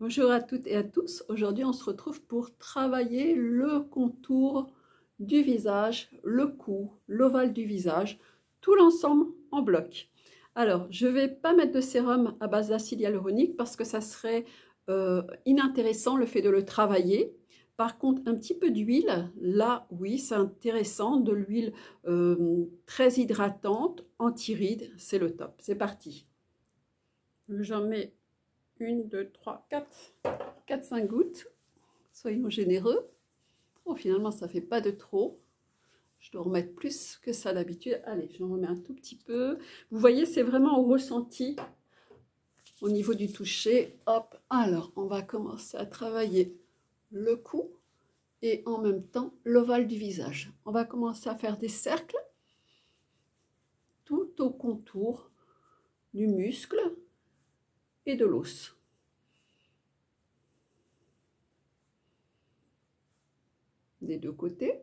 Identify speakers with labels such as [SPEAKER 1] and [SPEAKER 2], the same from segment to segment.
[SPEAKER 1] Bonjour à toutes et à tous. Aujourd'hui, on se retrouve pour travailler le contour du visage, le cou, l'ovale du visage, tout l'ensemble en bloc. Alors, je ne vais pas mettre de sérum à base d'acide hyaluronique parce que ça serait inintéressant le fait de le travailler. Par contre, un petit peu d'huile, là, oui, c'est intéressant, de l'huile très hydratante, anti-rides, c'est le top. C'est parti. J'en mets 1, 2, 3, 4, 5 gouttes. Soyons généreux. Oh, finalement, ça ne fait pas de trop. Je dois en remettre plus que ça d'habitude. Allez, j'en remets un tout petit peu. Vous voyez, c'est vraiment au ressenti, au niveau du toucher. Hop, alors, on va commencer à travailler le cou et en même temps l'ovale du visage. On va commencer à faire des cercles tout au contour du muscle et de l'os. Des deux côtés.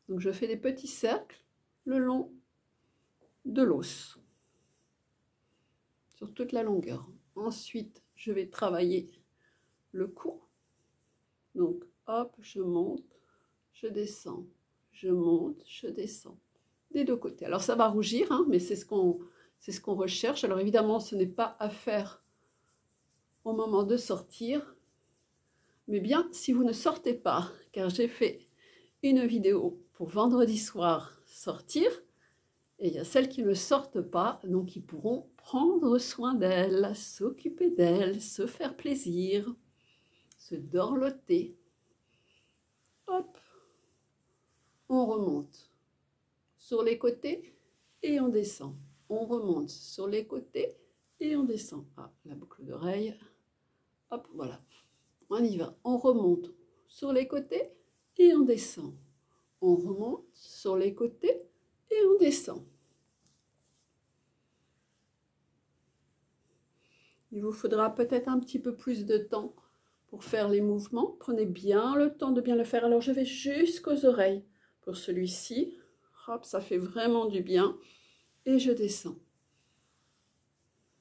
[SPEAKER 1] Donc je fais des petits cercles le long de l'os, sur toute la longueur. Ensuite, je vais travailler le cou. Donc hop, je monte, je descends, je monte, je descends. Des deux côtés. Alors ça va rougir, hein, mais c'est ce qu'on recherche. Alors évidemment, ce n'est pas à faire au moment de sortir. Mais bien, si vous ne sortez pas, car j'ai fait une vidéo pour vendredi soir sortir, et il y a celles qui ne sortent pas, donc ils pourront prendre soin d'elles, s'occuper d'elles, se faire plaisir, se dorloter. Hop, on remonte sur les côtés et on descend. On remonte sur les côtés et on descend. Ah, la boucle d'oreille. Hop, voilà. On y va. On remonte sur les côtés et on descend. On remonte sur les côtés et on descend. Il vous faudra peut-être un petit peu plus de temps pour faire les mouvements. Prenez bien le temps de bien le faire. Alors, je vais jusqu'aux oreilles pour celui-ci. Hop, ça fait vraiment du bien. Et je descends.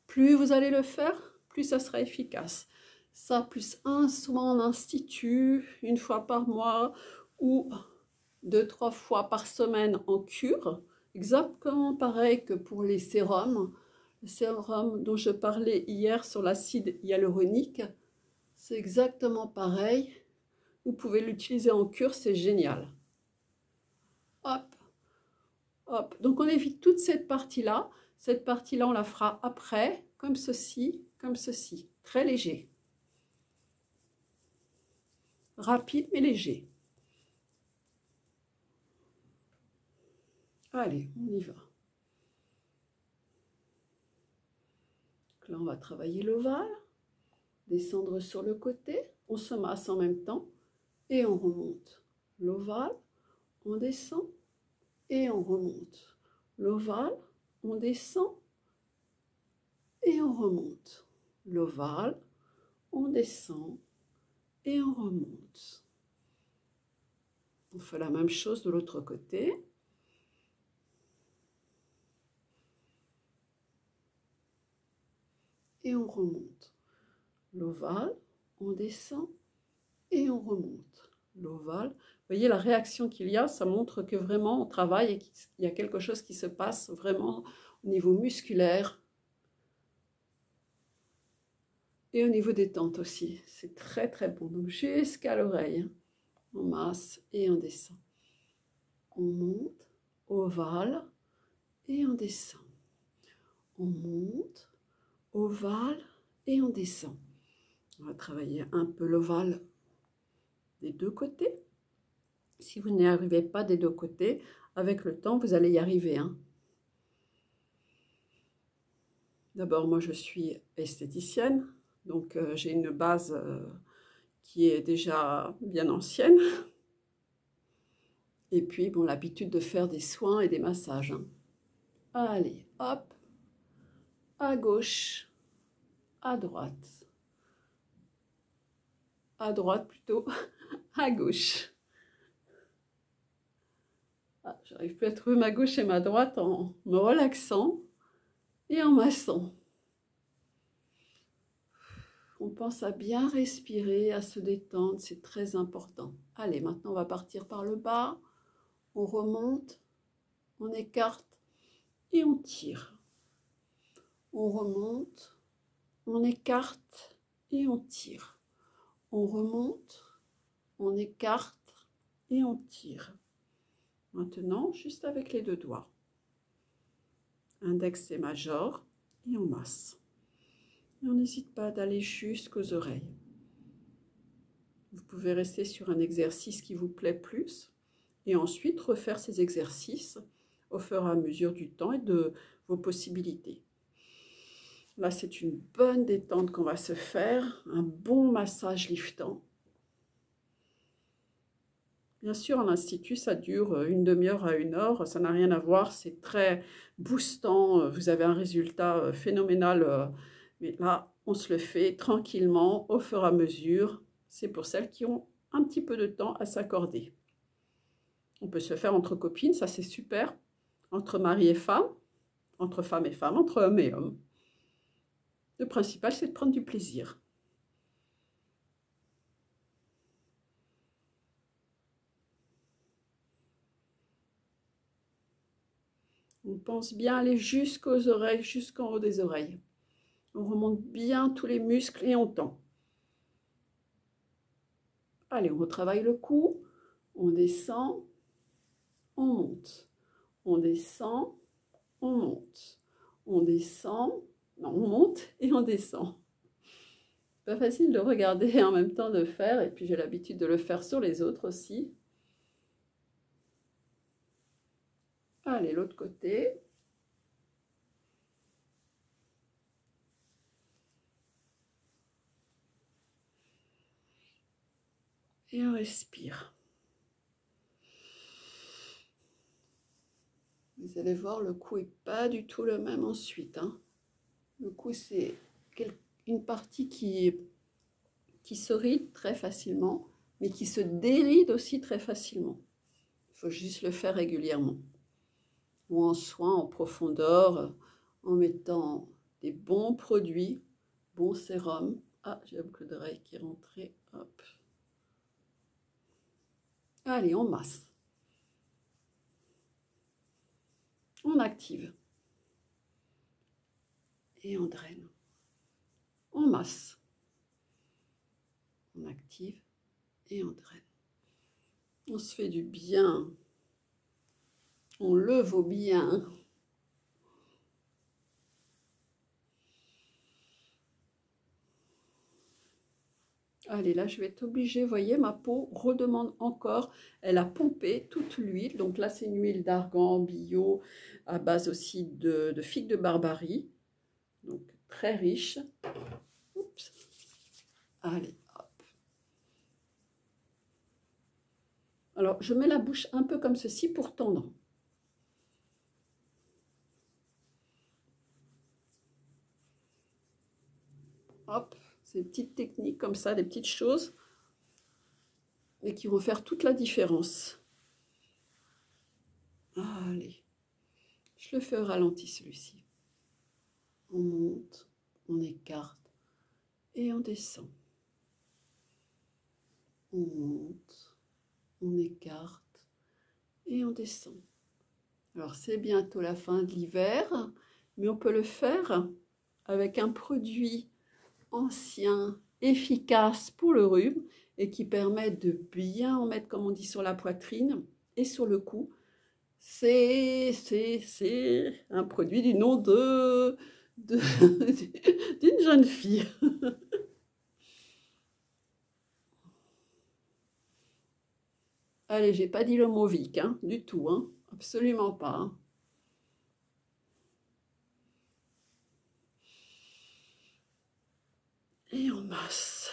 [SPEAKER 1] Plus vous allez le faire, plus ça sera efficace. Ça, plus un soin en institut, 1 fois par mois ou 2-3 fois par semaine en cure. Exactement pareil que pour les sérums. Le sérum dont je parlais hier sur l'acide hyaluronique, c'est exactement pareil. Vous pouvez l'utiliser en cure, c'est génial. Hop, hop. Donc on évite toute cette partie-là. Cette partie-là, on la fera après, comme ceci, comme ceci. Très léger. Rapide mais léger. Allez, on y va. Donc là, on va travailler l'ovale, descendre sur le côté, on se masse en même temps et on remonte. L'ovale, on descend et on remonte. L'ovale, on descend et on remonte. L'ovale, on descend et on remonte. On fait la même chose de l'autre côté. Et on remonte. L'ovale, on descend et on remonte. L'ovale, vous voyez la réaction qu'il y a, ça montre que vraiment on travaille et qu'il y a quelque chose qui se passe vraiment au niveau musculaire et au niveau des tentes aussi. C'est très très bon. Donc jusqu'à l'oreille, on masse et on descend. On monte, ovale et on descend. On monte, ovale et on descend. On va travailler un peu l'ovale des deux côtés. Si vous n'y arrivez pas des deux côtés, avec le temps, vous allez y arriver. Hein. D'abord, moi, je suis esthéticienne, donc j'ai une base qui est déjà bien ancienne. Et puis, bon, l'habitude de faire des soins et des massages. Hein. Allez, hop, à gauche, à droite plutôt, à gauche. Ah, j'arrive plus à trouver ma gauche et ma droite en me relaxant et en massant. On pense à bien respirer, à se détendre, c'est très important. Allez, maintenant on va partir par le bas. On remonte, on écarte et on tire. On remonte, on écarte et on tire. On remonte, on écarte et on tire. Maintenant, juste avec les deux doigts. Index et majeur et on masse. Et on n'hésite pas d'aller jusqu'aux oreilles. Vous pouvez rester sur un exercice qui vous plaît plus et ensuite refaire ces exercices au fur et à mesure du temps et de vos possibilités. Là, c'est une bonne détente qu'on va se faire, un bon massage liftant. Bien sûr, en institut, ça dure une demi-heure à 1 heure, ça n'a rien à voir, c'est très boostant, vous avez un résultat phénoménal, mais là, on se le fait tranquillement, au fur et à mesure. C'est pour celles qui ont un petit peu de temps à s'accorder. On peut se faire entre copines, ça c'est super, entre mari et femme, entre femme et femme, entre homme et homme. Le principal, c'est de prendre du plaisir. On pense bien aller jusqu'aux oreilles, jusqu'en haut des oreilles. On remonte bien tous les muscles et on tend. Allez, on retravaille le cou. On descend, on monte. On descend, on monte. On descend, non, on monte et on descend. Pas facile de regarder et en même temps de faire, et puis j'ai l'habitude de le faire sur les autres aussi. Allez, l'autre côté. Et on respire. Vous allez voir, le cou n'est pas du tout le même ensuite. Hein. Le cou, c'est une partie qui se ride très facilement, mais qui se déride aussi très facilement. Il faut juste le faire régulièrement. Ou en soin, en profondeur, en mettant des bons produits, bons sérums. Ah, j'ai la boucle d'oreille qui est rentrée. Hop. Allez, on masse. On active. Et on draine. On masse. On active et on draine. On se fait du bien. On le vaut bien. Allez, là, je vais être obligée, vous voyez, ma peau redemande encore. Elle a pompé toute l'huile. Donc là, c'est une huile d'argan bio à base aussi de figues de Barbarie. Donc, très riche. Oups. Allez, hop. Alors, je mets la bouche un peu comme ceci pour tendre. Hop, ces petites techniques comme ça, des petites choses, et qui vont faire toute la différence. Allez, je le fais au ralenti celui-ci. On monte, on écarte et on descend. On monte, on écarte et on descend. Alors c'est bientôt la fin de l'hiver, mais on peut le faire avec un produit ancien, efficace pour le rhume et qui permet de bien en mettre, comme on dit, sur la poitrine et sur le cou. C'est un produit du nom d'une jeune fille. Allez, j'ai pas dit le mot Vic, hein, du tout, hein, absolument pas. Hein. Et on masse.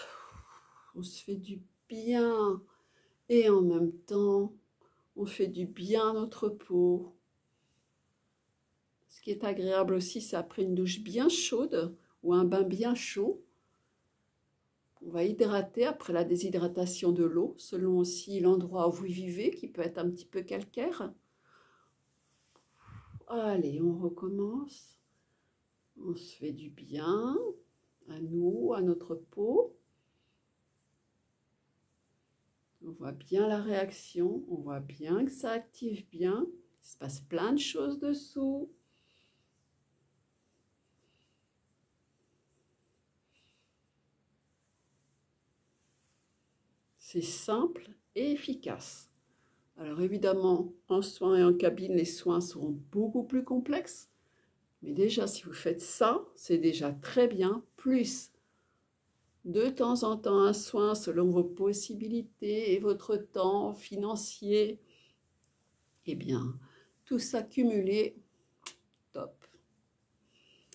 [SPEAKER 1] On se fait du bien. Et en même temps, on fait du bien à notre peau. Ce qui est agréable aussi, c'est après une douche bien chaude ou un bain bien chaud. On va hydrater après la déshydratation de l'eau, selon aussi l'endroit où vous vivez, qui peut être un petit peu calcaire. Allez, on recommence. On se fait du bien. à nous, à notre peau. On voit bien la réaction, on voit bien que ça active bien. Il se passe plein de choses dessous. C'est simple et efficace. Alors évidemment, en soins et en cabine, les soins seront beaucoup plus complexes. Mais déjà, si vous faites ça, c'est déjà très bien. Plus, de temps en temps, un soin selon vos possibilités et votre temps financier. Eh bien, tout ça cumulé, top.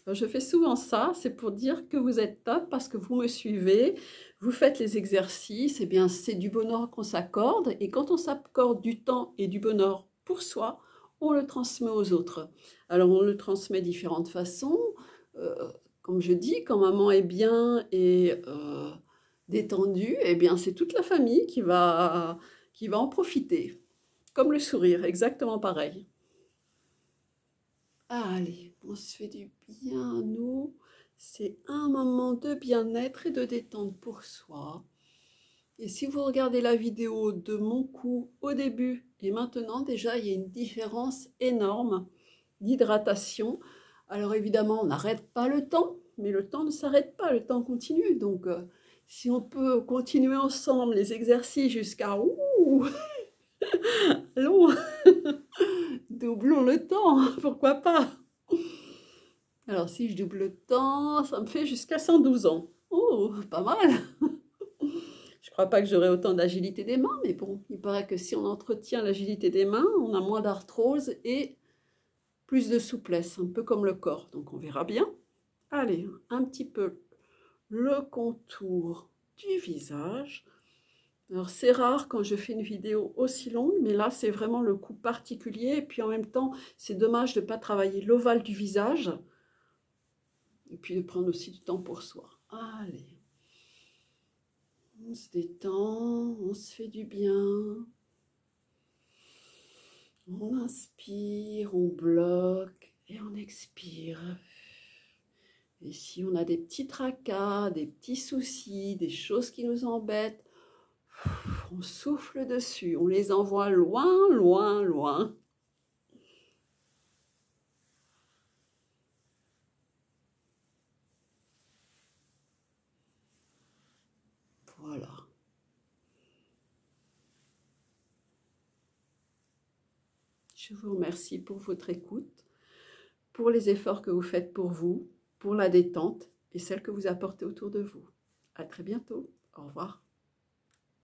[SPEAKER 1] Alors, je fais souvent ça, c'est pour dire que vous êtes top parce que vous me suivez, vous faites les exercices, eh bien c'est du bonheur qu'on s'accorde et quand on s'accorde du temps et du bonheur pour soi, on le transmet aux autres. Alors on le transmet de différentes façons, comme je dis, quand maman est bien et détendue, eh bien c'est toute la famille qui va en profiter, comme le sourire, exactement pareil. Allez, on se fait du bien, nous. C'est un moment de bien-être et de détente pour soi. Et si vous regardez la vidéo de mon cou au début et maintenant, déjà, il y a une différence énorme d'hydratation. Alors évidemment, on n'arrête pas le temps, mais le temps ne s'arrête pas, le temps continue. Donc, si on peut continuer ensemble les exercices jusqu'à long, doublons le temps, pourquoi pas? Alors, si je double le temps, ça me fait jusqu'à 112 ans. Oh, pas mal! Je crois pas que j'aurai autant d'agilité des mains, mais bon, il paraît que si on entretient l'agilité des mains, on a moins d'arthrose et plus de souplesse, un peu comme le corps. Donc, on verra bien. Allez, un petit peu le contour du visage. Alors, c'est rare quand je fais une vidéo aussi longue, mais là, c'est vraiment le coup particulier. Et puis, en même temps, c'est dommage de ne pas travailler l'ovale du visage. Et puis de prendre aussi du temps pour soi. Allez, on se détend, on se fait du bien. On inspire, on bloque et on expire. Et si on a des petits tracas, des petits soucis, des choses qui nous embêtent, on souffle dessus, on les envoie loin, loin, loin. Voilà. Je vous remercie pour votre écoute, pour les efforts que vous faites pour vous, pour la détente et celle que vous apportez autour de vous. À très bientôt. Au revoir.